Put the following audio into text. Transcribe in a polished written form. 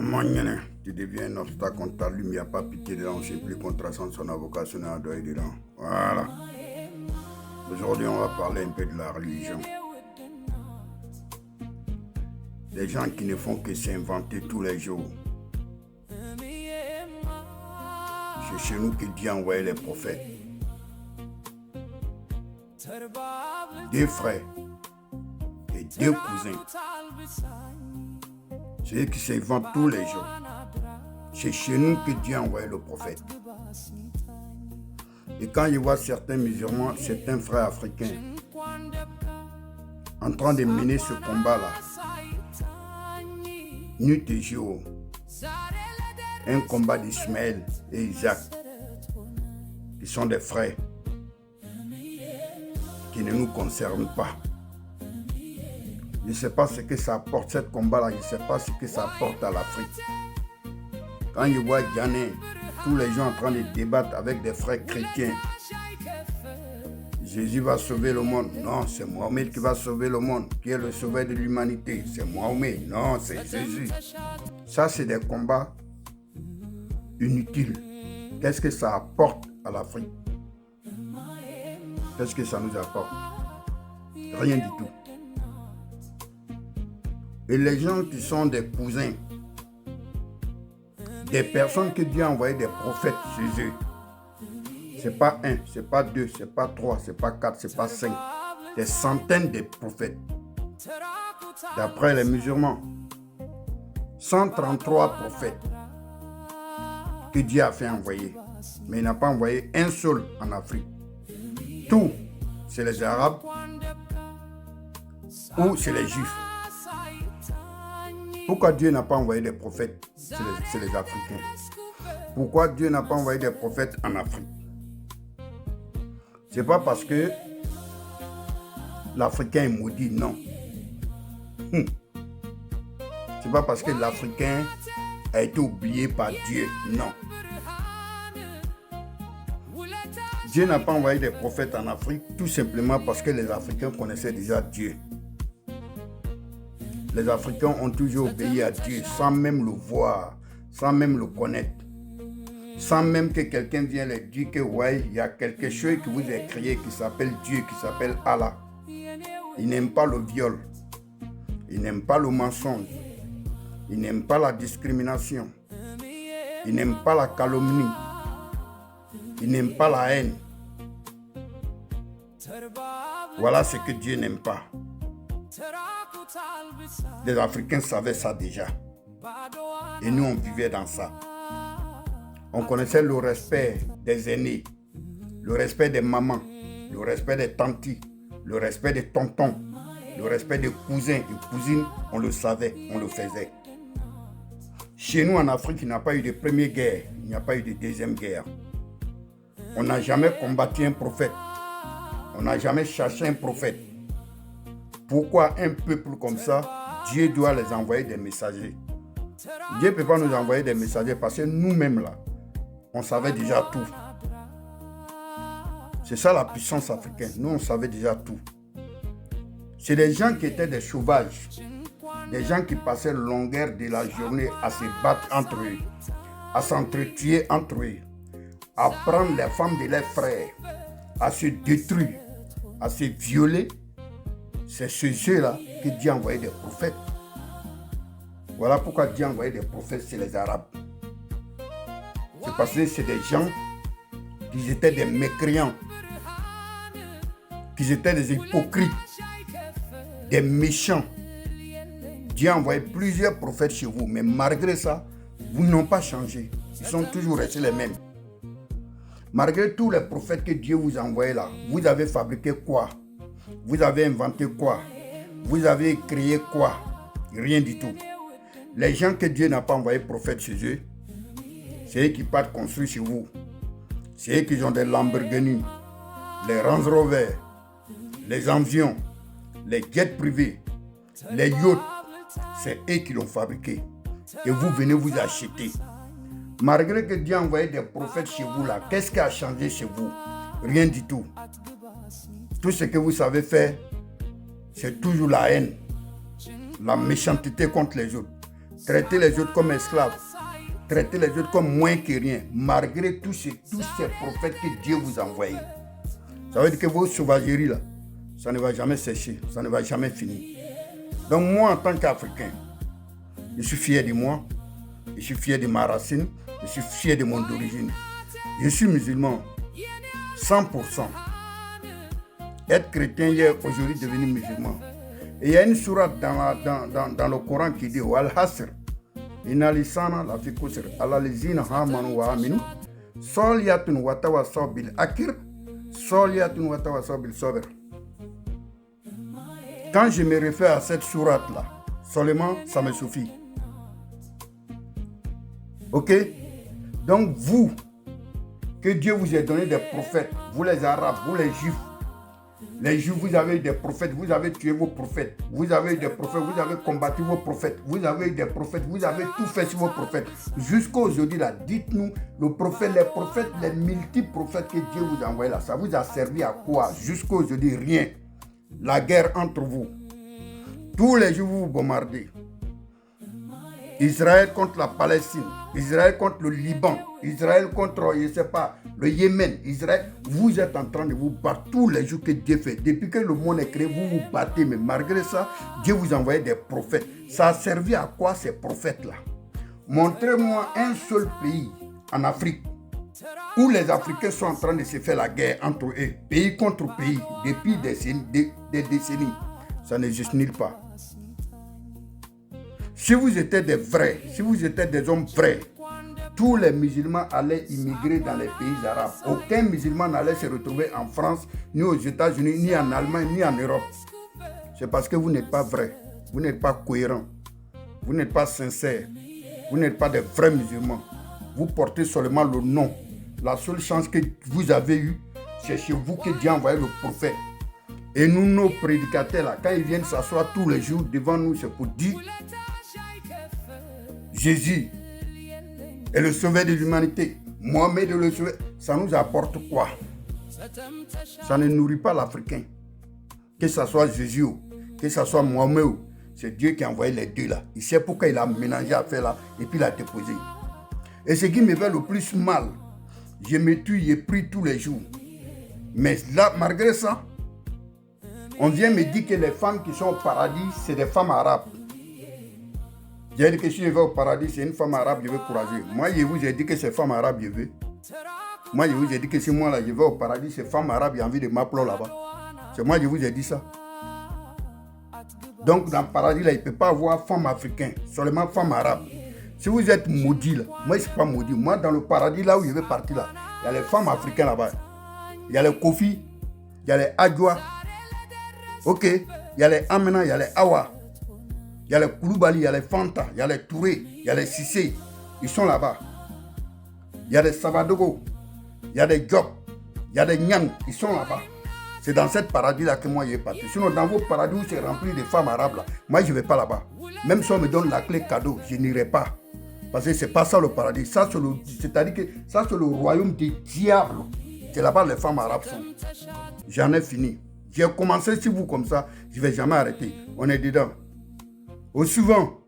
Mangane, tu deviens un obstacle, on t'allume, il n'y a pas pitié dedans, on ne sait plus contraction de son avocat, son doigt dedans. Voilà. Aujourd'hui, on va parler un peu de la religion. Des gens qui ne font que s'inventer tous les jours. C'est chez nous que Dieu a envoyé les prophètes. Deux frères et deux cousins. C'est eux qui s'inventent tous les jours. C'est chez nous que Dieu a envoyé le prophète. Et quand je vois certains musulmans, certains frères africains, en train de mener ce combat-là, nuit et jour, un combat d'Ismaël et Isaac, qui sont des frères, qui ne nous concernent pas. Je ne sais pas ce que ça apporte, ce combat-là, je ne sais pas ce que ça apporte à l'Afrique. Quand je vois Djané, tous les gens en train de débattre avec des frères chrétiens, Jésus va sauver le monde. Non, c'est Mohamed qui va sauver le monde, qui est le sauveur de l'humanité. C'est Mohamed. Non, c'est Jésus. Ça, c'est des combats inutiles. Qu'est-ce que ça apporte à l'Afrique? Qu'est-ce que ça nous apporte? Rien du tout. Et les gens qui sont des cousins, des personnes que Dieu a envoyé des prophètes chez eux, c'est pas un, c'est pas deux, c'est pas trois, c'est pas quatre, c'est pas cinq, des centaines de prophètes. D'après les musulmans, 133 prophètes que Dieu a fait envoyer, mais il n'a pas envoyé un seul en Afrique. Tout, c'est les Arabes ou c'est les Juifs. Pourquoi Dieu n'a pas envoyé des prophètes? C'est les Africains. Pourquoi Dieu n'a pas envoyé des prophètes en Afrique? C'est pas parce que l'Africain est maudit, non. C'est pas parce que l'Africain a été oublié par Dieu, non. Dieu n'a pas envoyé des prophètes en Afrique tout simplement parce que les Africains connaissaient déjà Dieu. Les Africains ont toujours obéi à Dieu sans même le voir, sans même le connaître. Sans même que quelqu'un vienne leur dire que ouais, il y a quelque chose qui vous est créé qui s'appelle Dieu, qui s'appelle Allah. Il n'aime pas le viol. Il n'aime pas le mensonge. Il n'aime pas la discrimination. Il n'aime pas la calomnie. Il n'aime pas la haine. Voilà ce que Dieu n'aime pas. Les Africains savaient ça déjà. Et nous, on vivait dans ça. On connaissait le respect des aînés, le respect des mamans, le respect des tantis, le respect des tontons, le respect des cousins et cousines. On le savait, on le faisait. Chez nous, en Afrique, il n'y a pas eu de première guerre, il n'y a pas eu de deuxième guerre. On n'a jamais combattu un prophète. On n'a jamais cherché un prophète. Pourquoi un peuple comme ça, Dieu doit les envoyer des messagers? Dieu ne peut pas nous envoyer des messagers parce que nous-mêmes là, on savait déjà tout. C'est ça la puissance africaine. Nous, on savait déjà tout. C'est des gens qui étaient des sauvages. Des gens qui passaient longueur de la journée à se battre entre eux, à s'entretuer entre eux, à prendre les femmes de leurs frères, à se détruire, à se violer. C'est ceux-là que Dieu a envoyé des prophètes. Voilà pourquoi Dieu a envoyé des prophètes chez les Arabes. C'est parce que c'est des gens qui étaient des mécréants, qui étaient des hypocrites, des méchants. Dieu a envoyé plusieurs prophètes chez vous, mais malgré ça, vous n'ont pas changé. Ils sont toujours restés les mêmes. Malgré tous les prophètes que Dieu vous a envoyés là, vous avez fabriqué quoi? Vous avez inventé quoi? Vous avez créé quoi? Rien du tout. Les gens que Dieu n'a pas envoyé prophètes chez eux, c'est eux qui partent construire chez vous. C'est eux qui ont des Lamborghini, les Range Rover, les avions, les jets privés, les yachts. C'est eux qui l'ont fabriqué. Et vous venez vous acheter. Malgré que Dieu a envoyé des prophètes chez vous là, qu'est-ce qui a changé chez vous? Rien du tout. Tout ce que vous savez faire, c'est toujours la haine, la méchanceté contre les autres. traiter les autres comme esclaves, traiter les autres comme moins que rien, malgré tous ces prophètes que Dieu vous a envoyés. Ça veut dire que vos sauvageries là, ça ne va jamais sécher, ça ne va jamais finir. Donc moi, en tant qu'Africain, je suis fier de moi, je suis fier de ma racine, je suis fier de mon origine. Je suis musulman, 100%. Être chrétien hier, aujourd'hui devenu musulman. Et il y a une sourate dans le Coran qui dit Wal-Hasr, Inna lisana la fi kusr, ala lizina hamanu wa aminu, soliyatun wa tawasaw bil akir, soliyatun wa tawasaw bil sabr. Quand je me réfère à cette sourate-là, seulement ça me suffit. Ok? Donc vous, que Dieu vous ait donné des prophètes, vous les Arabes, vous les Juifs, vous avez eu des prophètes, vous avez tué vos prophètes, vous avez eu des prophètes, vous avez combattu vos prophètes, vous avez eu des prophètes, vous avez tout fait sur vos prophètes. Jusqu'à aujourd'hui, là, dites-nous, les prophètes, les multiples prophètes que Dieu vous a envoyés là, ça vous a servi à quoi? Jusqu'à aujourd'hui, rien. La guerre entre vous. Tous les jours, vous vous bombardez. Israël contre la Palestine, Israël contre le Liban, Israël contre, je ne sais pas, le Yémen, Israël. Vous êtes en train de vous battre tous les jours que Dieu fait. Depuis que le monde est créé, vous vous battez. Mais malgré ça, Dieu vous envoie des prophètes. Ça a servi à quoi ces prophètes-là? Montrez-moi un seul pays en Afrique où les Africains sont en train de se faire la guerre entre eux, pays contre pays, depuis des décennies. Ça n'existe nulle part. Si vous étiez des vrais, si vous étiez des hommes vrais, tous les musulmans allaient immigrer dans les pays arabes. Aucun musulman n'allait se retrouver en France, ni aux États-Unis, ni en Allemagne, ni en Europe. C'est parce que vous n'êtes pas vrais, vous n'êtes pas cohérents, vous n'êtes pas sincères, vous n'êtes pas des vrais musulmans. Vous portez seulement le nom. La seule chance que vous avez eue, c'est chez vous que Dieu a envoyé le prophète. Et nous, nos prédicateurs, là, quand ils viennent s'asseoir tous les jours devant nous, c'est pour dire Jésus est le sauveur de l'humanité. Mohamed est le sauveur. Ça nous apporte quoi? Ça ne nourrit pas l'Africain. Que ce soit Jésus, que ce soit Mohamed, c'est Dieu qui a envoyé les deux là. Il sait pourquoi il a mélangé à faire là et puis il a déposé. Et ce qui me fait le plus mal, je me tue, je prie tous les jours. Mais là, malgré ça, on vient me dire que les femmes qui sont au paradis, c'est des femmes arabes. J'ai dit que si je vais au paradis, c'est une femme arabe, je vais courager. Moi, je vous ai dit que c'est femme arabe, je veux. Moi, je vous ai dit que si moi, là, je vais au paradis, c'est femme arabe, j'ai envie de m'appeler là-bas. C'est moi, je vous ai dit ça. Donc, dans le paradis, là, il ne peut pas avoir femme africaine, seulement femme arabe. Si vous êtes maudit, là, moi, je ne suis pas maudit. Moi, dans le paradis, là où je vais partir, là, il y a les femmes africaines là-bas. Il y a les Kofi, il y a les Adjoa. Ok, il y a les Amena, il y a les Awa. Il y a les Kouloubali, il y a les Fanta, il y a les Touré, il y a les Sissé. Ils sont là-bas. Il y a des Savadogo, il y a des Diop, il y a des Nyang, ils sont là-bas. C'est dans cette paradis-là que moi je vais partir. Sinon, dans vos paradis où c'est rempli de femmes arabes, là, moi je ne vais pas là-bas. Même si on me donne la clé cadeau, je n'irai pas. Parce que ce n'est pas ça le paradis. Ça, c'est-à-dire que ça, c'est le royaume des diables. C'est là-bas les femmes arabes sont. J'en ai fini. J'ai commencé sur vous comme ça, je ne vais jamais arrêter. On est dedans. Au suivant.